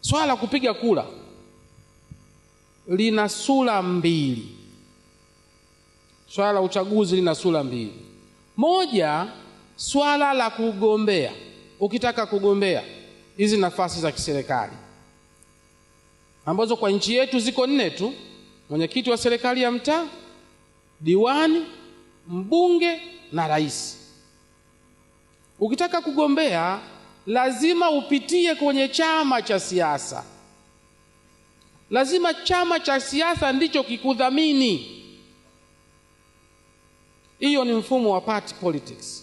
swala la kupiga kura lina sura mbili. Swala la uchaguzi lina sura mbili. Moja, swala la kugombea. Ukitaka kugombea hizi nafasi za kiserikali ambazo kwa nchi yetu ziko 4 tu: mwenyekiti wa serikali ya mtaa, diwani, mbunge na rais. Ukitaka kugombea lazima upitie kwenye chama cha siasa. Lazima chama cha siasa ndicho kikudhamini. Hiyo ni mfumo wa party politics.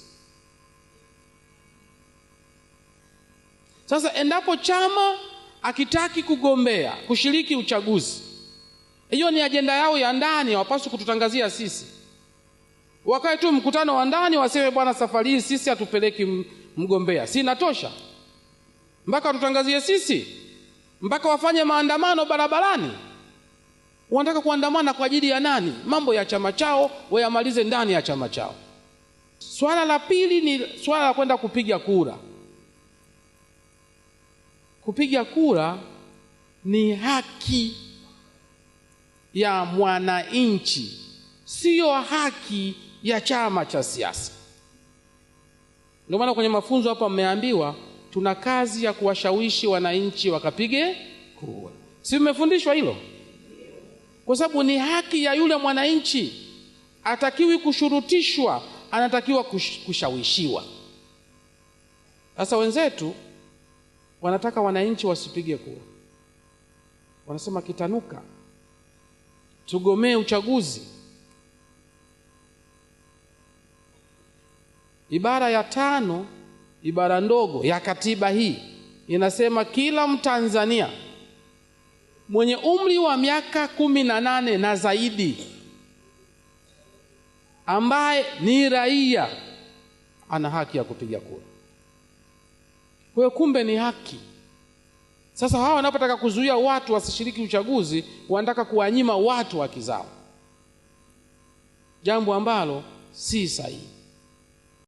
Sasa endapo chama akitaki kugombea, kushiriki uchaguzi, hiyo ni ajenda yao ya ndani, hawapaswi kututangazia sisi. Wakae tu mkutano wa ndani waseme bwana, safari hii sisi hatupeleki mgombea. Si inatosha mpaka watutangazie sisi? Mpaka wafanye maandamano barabarani? Wanataka kuandamana kwa ajili ya nani? Mambo ya chama chao wayamalize ndani ya chama chao. Swala la pili ni swala la kwenda kupiga kura. Kupiga kura ni haki ya mwananchi, sio haki ya chama cha siasa. Ndio maana kwenye mafunzo hapa mmeambiwa tuna kazi ya kuwashawishi wananchi wakapige kura. Si mmefundishwa hilo? Kwa sababu ni haki ya yule mwananchi, hatakiwi kushurutishwa, anatakiwa kushawishiwa. Sasa wenzetu wanataka wananchi wasipige kura. Wanasema kitanuka, tugomee uchaguzi. Ibara ya 5, ibara ndogo ya katiba hii inasema kila Mtanzania mwenye umri wa miaka 18 na zaidi ambaye ni raia ana haki ya kupiga kura. Kwa hiyo kumbe ni haki. Sasa hawa wanapotaka kuzuia watu wasishiriki uchaguzi, wanataka kuwanyima watu haki zao, jambo ambalo si sahihi.